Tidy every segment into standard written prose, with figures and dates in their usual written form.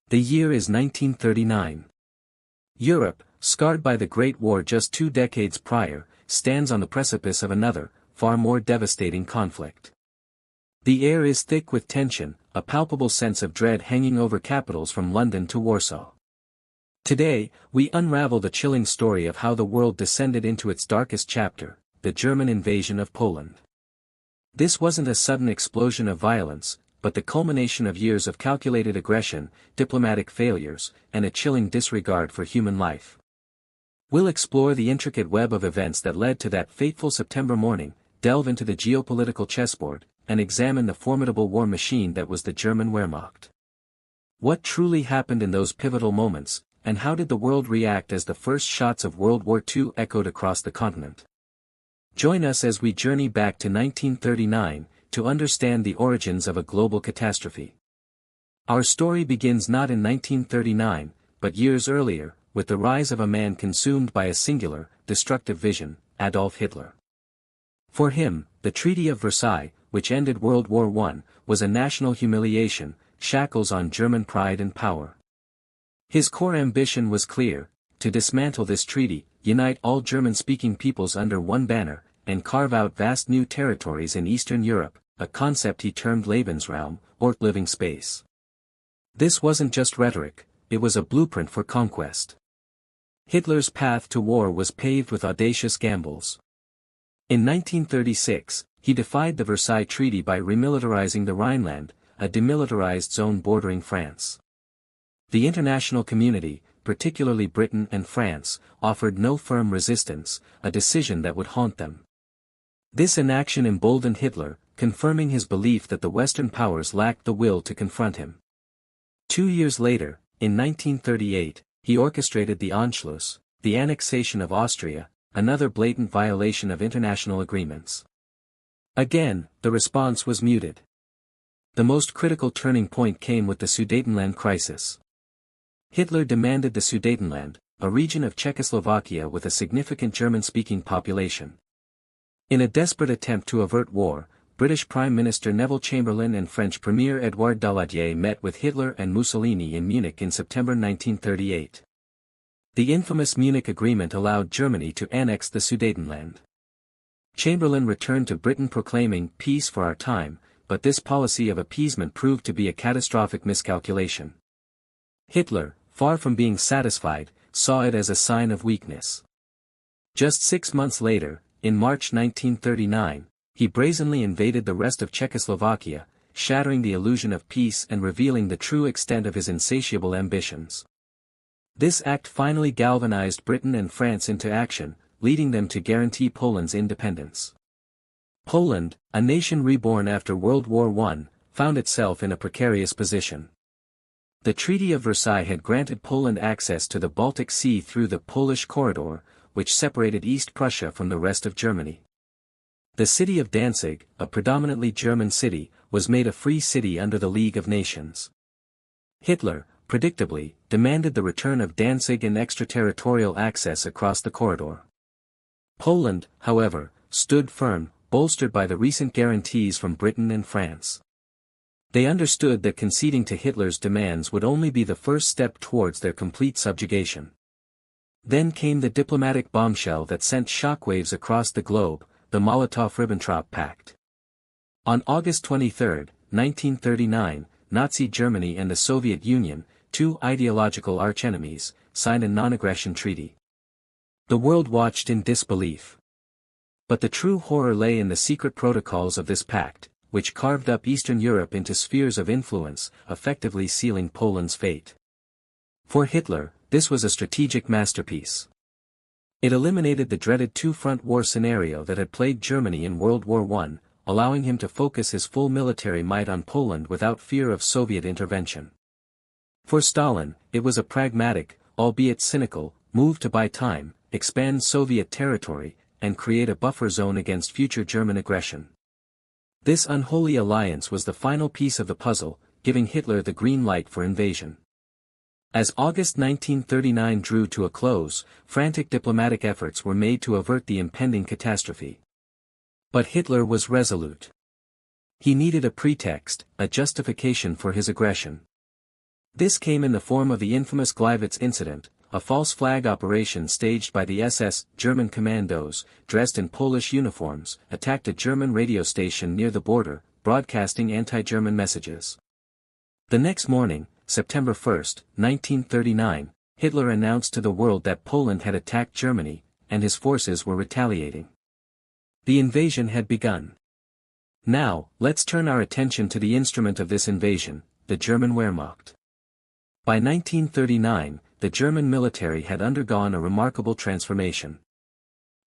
The year is 1939. Europe, scarred by the Great War just 2 decades prior, stands on the precipice of another, far more devastating conflict. The air is thick with tension, a palpable sense of dread hanging over capitals from London to Warsaw. Today, we unravel the chilling story of how the world descended into its darkest chapter, the German invasion of Poland. This wasn't a sudden explosion of violence, but the culmination of years of calculated aggression, diplomatic failures, and a chilling disregard for human life. We'll explore the intricate web of events that led to that fateful September morning, delve into the geopolitical chessboard, and examine the formidable war machine that was the German Wehrmacht. What truly happened in those pivotal moments, and how did the world react as the first shots of World War II echoed across the continent? Join us as we journey back to 1939, to understand the origins of a global catastrophe. Our story begins not in 1939, but years earlier, with the rise of a man consumed by a singular, destructive vision, Adolf Hitler. For him, the Treaty of Versailles, which ended World War I, was a national humiliation, shackles on German pride and power. His core ambition was clear: to dismantle this treaty, unite all German-speaking peoples under one banner, and carve out vast new territories in Eastern Europe, a concept he termed Lebensraum, or living space. This wasn't just rhetoric, it was a blueprint for conquest. Hitler's path to war was paved with audacious gambles. In 1936, he defied the Versailles Treaty by remilitarizing the Rhineland, a demilitarized zone bordering France. The international community, particularly Britain and France, offered no firm resistance, a decision that would haunt them. This inaction emboldened Hitler, confirming his belief that the Western powers lacked the will to confront him. 2 years later, in 1938, he orchestrated the Anschluss, the annexation of Austria, another blatant violation of international agreements. Again, the response was muted. The most critical turning point came with the Sudetenland crisis. Hitler demanded the Sudetenland, a region of Czechoslovakia with a significant German-speaking population. In a desperate attempt to avert war, British Prime Minister Neville Chamberlain and French Premier Édouard Daladier met with Hitler and Mussolini in Munich in September 1938. The infamous Munich Agreement allowed Germany to annex the Sudetenland. Chamberlain returned to Britain proclaiming "peace for our time," but this policy of appeasement proved to be a catastrophic miscalculation. Hitler, far from being satisfied, saw it as a sign of weakness. Just 6 months later, in March 1939, he brazenly invaded the rest of Czechoslovakia, shattering the illusion of peace and revealing the true extent of his insatiable ambitions. This act finally galvanized Britain and France into action, leading them to guarantee Poland's independence. Poland, a nation reborn after World War I, found itself in a precarious position. The Treaty of Versailles had granted Poland access to the Baltic Sea through the Polish Corridor, which separated East Prussia from the rest of Germany. The city of Danzig, a predominantly German city, was made a free city under the League of Nations. Hitler, predictably, demanded the return of Danzig and extraterritorial access across the corridor. Poland, however, stood firm, bolstered by the recent guarantees from Britain and France. They understood that conceding to Hitler's demands would only be the first step towards their complete subjugation. Then came the diplomatic bombshell that sent shockwaves across the globe, the Molotov-Ribbentrop Pact. On August 23, 1939, Nazi Germany and the Soviet Union, two ideological archenemies, signed a non-aggression treaty. The world watched in disbelief. But the true horror lay in the secret protocols of this pact, which carved up Eastern Europe into spheres of influence, effectively sealing Poland's fate. For Hitler, this was a strategic masterpiece. It eliminated the dreaded two-front war scenario that had plagued Germany in World War I, allowing him to focus his full military might on Poland without fear of Soviet intervention. For Stalin, it was a pragmatic, albeit cynical, move to buy time, expand Soviet territory, and create a buffer zone against future German aggression. This unholy alliance was the final piece of the puzzle, giving Hitler the green light for invasion. As August 1939 drew to a close, frantic diplomatic efforts were made to avert the impending catastrophe. But Hitler was resolute. He needed a pretext, a justification for his aggression. This came in the form of the infamous Gleiwitz incident, a false flag operation staged by the SS. German commandos, dressed in Polish uniforms, attacked a German radio station near the border, broadcasting anti-German messages. The next morning, September 1, 1939, Hitler announced to the world that Poland had attacked Germany, and his forces were retaliating. The invasion had begun. Now, let's turn our attention to the instrument of this invasion, the German Wehrmacht. By 1939, the German military had undergone a remarkable transformation.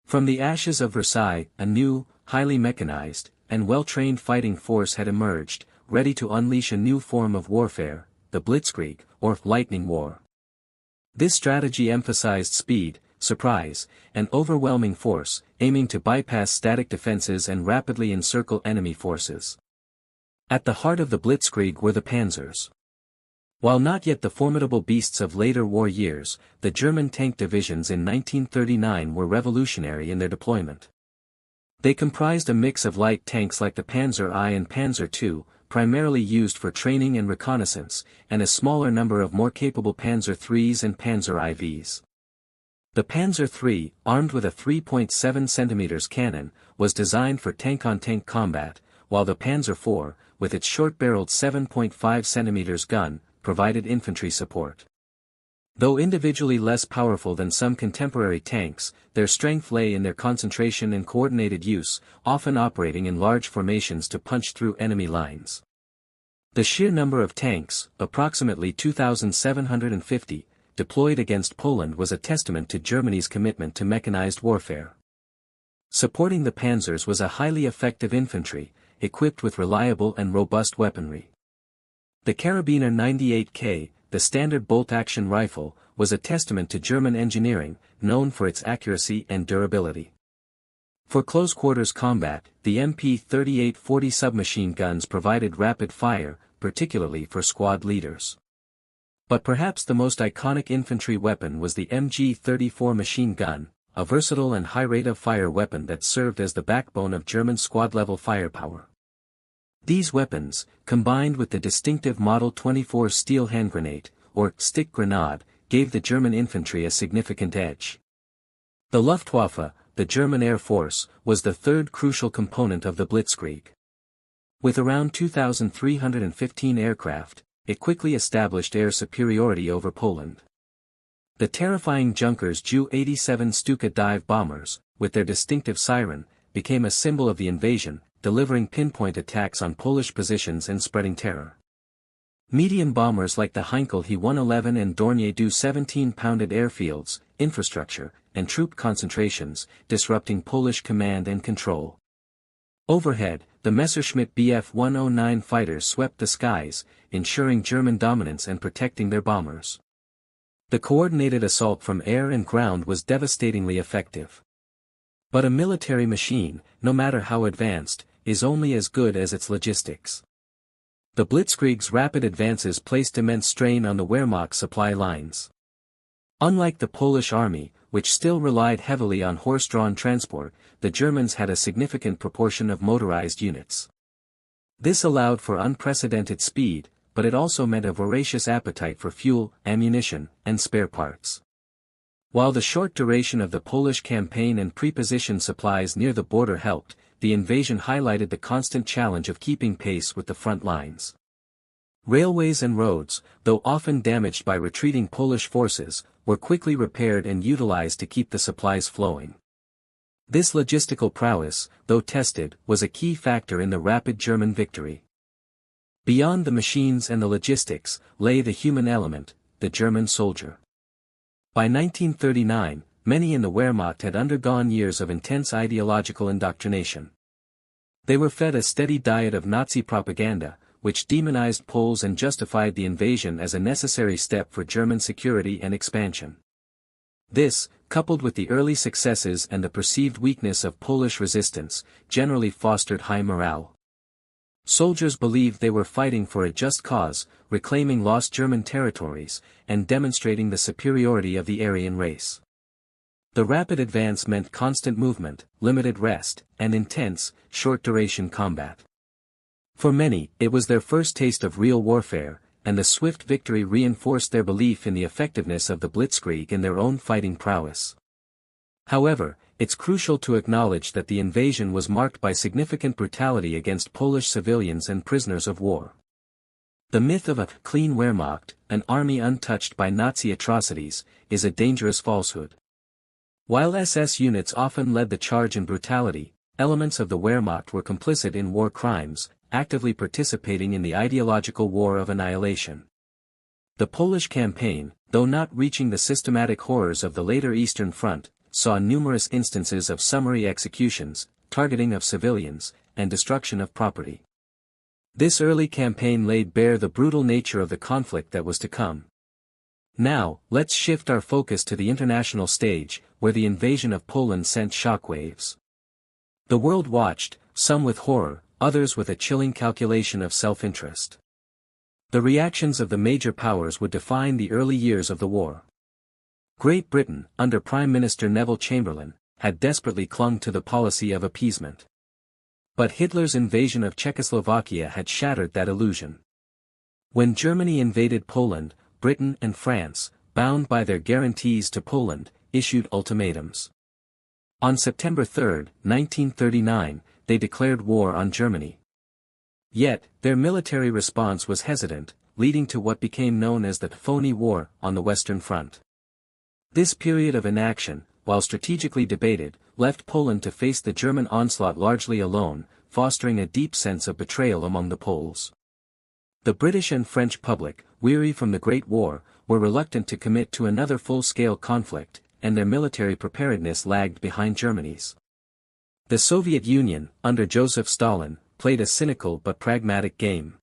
From the ashes of Versailles, a new, highly mechanized, and well-trained fighting force had emerged, ready to unleash a new form of warfare, the Blitzkrieg, or lightning war. This strategy emphasized speed, surprise, and overwhelming force, aiming to bypass static defenses and rapidly encircle enemy forces. At the heart of the Blitzkrieg were the Panzers. While not yet the formidable beasts of later war years, the German tank divisions in 1939 were revolutionary in their deployment. They comprised a mix of light tanks like the Panzer I and Panzer II, primarily used for training and reconnaissance, and a smaller number of more capable Panzer IIIs and Panzer IVs. The Panzer III, armed with a 3.7 cm cannon, was designed for tank-on-tank combat, while the Panzer IV, with its short-barreled 7.5 cm gun, provided infantry support. Though individually less powerful than some contemporary tanks, their strength lay in their concentration and coordinated use, often operating in large formations to punch through enemy lines. The sheer number of tanks, approximately 2,750, deployed against Poland was a testament to Germany's commitment to mechanized warfare. Supporting the Panzers was a highly effective infantry, equipped with reliable and robust weaponry. The Karabiner 98K, the standard bolt-action rifle, was a testament to German engineering, known for its accuracy and durability. For close-quarters combat, the MP-3840 submachine guns provided rapid fire, particularly for squad leaders. But perhaps the most iconic infantry weapon was the MG-34 machine gun, a versatile and high-rate-of-fire weapon that served as the backbone of German squad-level firepower. These weapons, combined with the distinctive Model 24 steel hand grenade, or stick grenade, gave the German infantry a significant edge. The Luftwaffe, the German Air Force, was the third crucial component of the Blitzkrieg. With around 2,315 aircraft, it quickly established air superiority over Poland. The terrifying Junkers Ju-87 Stuka dive bombers, with their distinctive siren, became a symbol of the invasion, delivering pinpoint attacks on Polish positions and spreading terror. Medium bombers like the Heinkel He-111 and Dornier Do-17 pounded airfields, infrastructure, and troop concentrations, disrupting Polish command and control. Overhead, the Messerschmitt Bf-109 fighters swept the skies, ensuring German dominance and protecting their bombers. The coordinated assault from air and ground was devastatingly effective. But a military machine, no matter how advanced, is only as good as its logistics. The Blitzkrieg's rapid advances placed immense strain on the Wehrmacht supply lines. Unlike the Polish army, which still relied heavily on horse-drawn transport, the Germans had a significant proportion of motorized units. This allowed for unprecedented speed, but it also meant a voracious appetite for fuel, ammunition, and spare parts. While the short duration of the Polish campaign and prepositioned supplies near the border helped, the invasion highlighted the constant challenge of keeping pace with the front lines. Railways and roads, though often damaged by retreating Polish forces, were quickly repaired and utilized to keep the supplies flowing. This logistical prowess, though tested, was a key factor in the rapid German victory. Beyond the machines and the logistics, lay the human element, the German soldier. By 1939, many in the Wehrmacht had undergone years of intense ideological indoctrination. They were fed a steady diet of Nazi propaganda, which demonized Poles and justified the invasion as a necessary step for German security and expansion. This, coupled with the early successes and the perceived weakness of Polish resistance, generally fostered high morale. Soldiers believed they were fighting for a just cause, reclaiming lost German territories, and demonstrating the superiority of the Aryan race. The rapid advance meant constant movement, limited rest, and intense, short-duration combat. For many, it was their first taste of real warfare, and the swift victory reinforced their belief in the effectiveness of the Blitzkrieg and their own fighting prowess. However, it's crucial to acknowledge that the invasion was marked by significant brutality against Polish civilians and prisoners of war. The myth of a clean Wehrmacht, an army untouched by Nazi atrocities, is a dangerous falsehood. While SS units often led the charge in brutality, elements of the Wehrmacht were complicit in war crimes, actively participating in the ideological war of annihilation. The Polish campaign, though not reaching the systematic horrors of the later Eastern Front, saw numerous instances of summary executions, targeting of civilians, and destruction of property. This early campaign laid bare the brutal nature of the conflict that was to come. Now, let's shift our focus to the international stage, where the invasion of Poland sent shockwaves. The world watched, some with horror, others with a chilling calculation of self-interest. The reactions of the major powers would define the early years of the war. Great Britain, under Prime Minister Neville Chamberlain, had desperately clung to the policy of appeasement. But Hitler's invasion of Czechoslovakia had shattered that illusion. When Germany invaded Poland, Britain and France, bound by their guarantees to Poland, issued ultimatums. On September 3, 1939, they declared war on Germany. Yet, their military response was hesitant, leading to what became known as the phony war on the Western Front. This period of inaction, while strategically debated, left Poland to face the German onslaught largely alone, fostering a deep sense of betrayal among the Poles. The British and French public, weary from the Great War, were reluctant to commit to another full-scale conflict, and their military preparedness lagged behind Germany's. The Soviet Union, under Joseph Stalin, played a cynical but pragmatic game.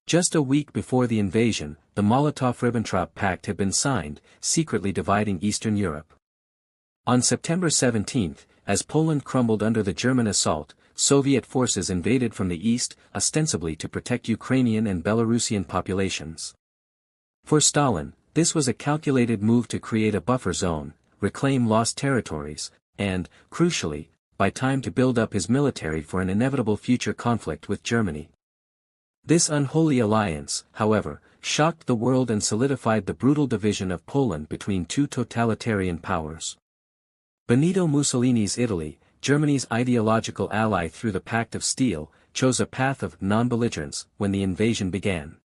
Just a week before the invasion, the Molotov-Ribbentrop Pact had been signed, secretly dividing Eastern Europe. On September 17, as Poland crumbled under the German assault, Soviet forces invaded from the east, ostensibly to protect Ukrainian and Belarusian populations. For Stalin, this was a calculated move to create a buffer zone, reclaim lost territories, and, crucially, buy time to build up his military for an inevitable future conflict with Germany. This unholy alliance, however, shocked the world and solidified the brutal division of Poland between two totalitarian powers. Benito Mussolini's Italy, Germany's ideological ally through the Pact of Steel, chose a path of non-belligerence when the invasion began.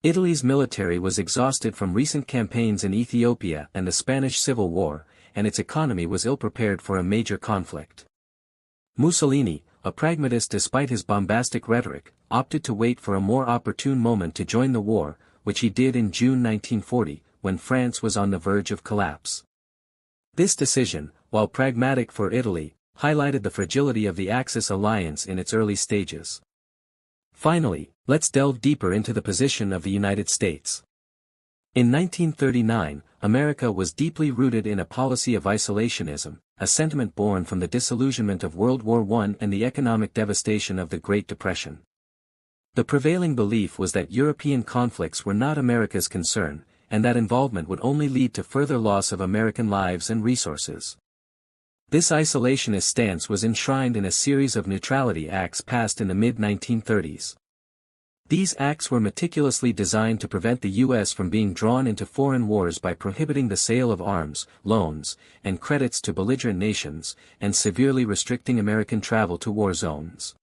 Italy's military was exhausted from recent campaigns in Ethiopia and the Spanish Civil War, and its economy was ill-prepared for a major conflict. Mussolini, a pragmatist despite his bombastic rhetoric, opted to wait for a more opportune moment to join the war, which he did in June 1940, when France was on the verge of collapse. This decision, while pragmatic for Italy, highlighted the fragility of the Axis alliance in its early stages. Finally, let's delve deeper into the position of the United States. In 1939, America was deeply rooted in a policy of isolationism, a sentiment born from the disillusionment of World War I and the economic devastation of the Great Depression. The prevailing belief was that European conflicts were not America's concern, and that involvement would only lead to further loss of American lives and resources. This isolationist stance was enshrined in a series of neutrality acts passed in the mid-1930s. These acts were meticulously designed to prevent the U.S. from being drawn into foreign wars by prohibiting the sale of arms, loans, and credits to belligerent nations, and severely restricting American travel to war zones.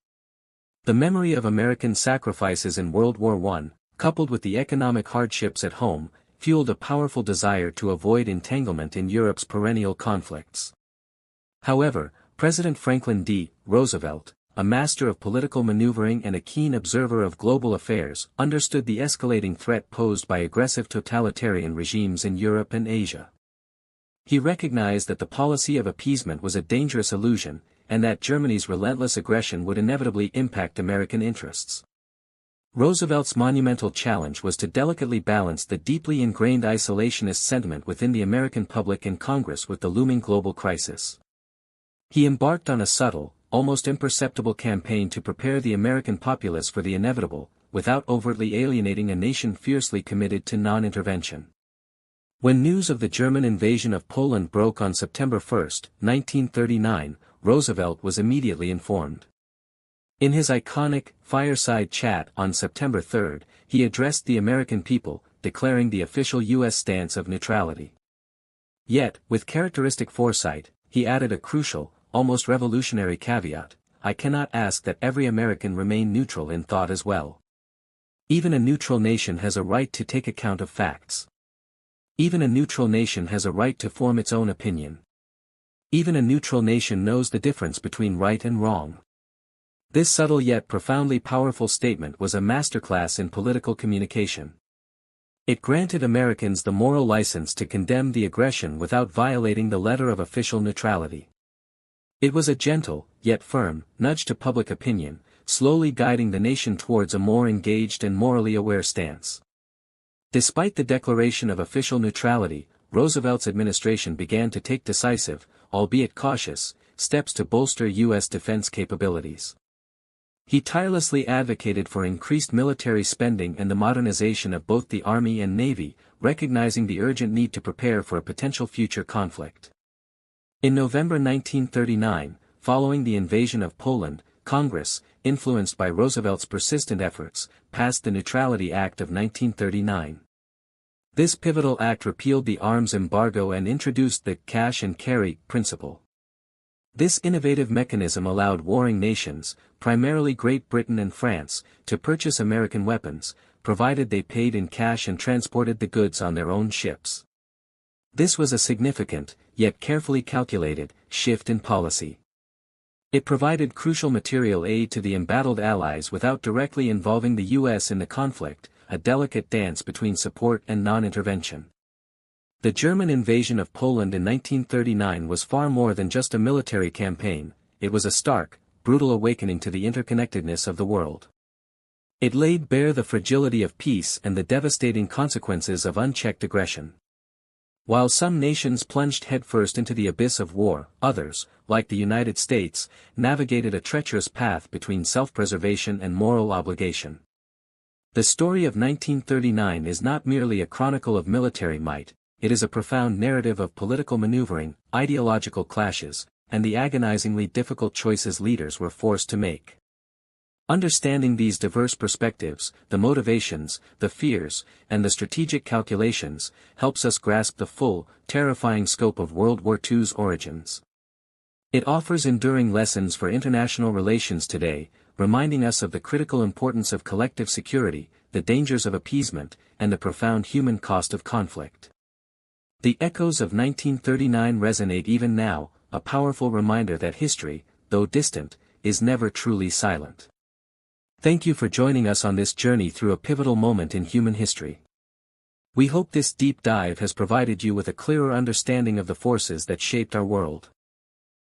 The memory of American sacrifices in World War I, coupled with the economic hardships at home, fueled a powerful desire to avoid entanglement in Europe's perennial conflicts. However, President Franklin D. Roosevelt, a master of political maneuvering and a keen observer of global affairs, understood the escalating threat posed by aggressive totalitarian regimes in Europe and Asia. He recognized that the policy of appeasement was a dangerous illusion, and that Germany's relentless aggression would inevitably impact American interests. Roosevelt's monumental challenge was to delicately balance the deeply ingrained isolationist sentiment within the American public and Congress with the looming global crisis. He embarked on a subtle, almost imperceptible campaign to prepare the American populace for the inevitable, without overtly alienating a nation fiercely committed to non-intervention. When news of the German invasion of Poland broke on September 1, 1939, Roosevelt was immediately informed. In his iconic fireside chat on September 3, he addressed the American people, declaring the official U.S. stance of neutrality. Yet, with characteristic foresight, he added a crucial, almost revolutionary caveat: I cannot ask that every American remain neutral in thought as well. Even a neutral nation has a right to take account of facts. Even a neutral nation has a right to form its own opinion. Even a neutral nation knows the difference between right and wrong. This subtle yet profoundly powerful statement was a masterclass in political communication. It granted Americans the moral license to condemn the aggression without violating the letter of official neutrality. It was a gentle, yet firm, nudge to public opinion, slowly guiding the nation towards a more engaged and morally aware stance. Despite the declaration of official neutrality, Roosevelt's administration began to take decisive, albeit cautious, steps to bolster U.S. defense capabilities. He tirelessly advocated for increased military spending and the modernization of both the Army and Navy, recognizing the urgent need to prepare for a potential future conflict. In November 1939, following the invasion of Poland, Congress, influenced by Roosevelt's persistent efforts, passed the Neutrality Act of 1939. This pivotal act repealed the arms embargo and introduced the cash and carry principle. This innovative mechanism allowed warring nations, primarily Great Britain and France, to purchase American weapons, provided they paid in cash and transported the goods on their own ships. This was a significant, yet carefully calculated, shift in policy. It provided crucial material aid to the embattled Allies without directly involving the U.S. in the conflict, a delicate dance between support and non-intervention. The German invasion of Poland in 1939 was far more than just a military campaign, it was a stark, brutal awakening to the interconnectedness of the world. It laid bare the fragility of peace and the devastating consequences of unchecked aggression. While some nations plunged headfirst into the abyss of war, others, like the United States, navigated a treacherous path between self-preservation and moral obligation. The story of 1939 is not merely a chronicle of military might, it is a profound narrative of political maneuvering, ideological clashes, and the agonizingly difficult choices leaders were forced to make. Understanding these diverse perspectives, the motivations, the fears, and the strategic calculations, helps us grasp the full, terrifying scope of World War II's origins. It offers enduring lessons for international relations today, reminding us of the critical importance of collective security, the dangers of appeasement, and the profound human cost of conflict. The echoes of 1939 resonate even now, a powerful reminder that history, though distant, is never truly silent. Thank you for joining us on this journey through a pivotal moment in human history. We hope this deep dive has provided you with a clearer understanding of the forces that shaped our world.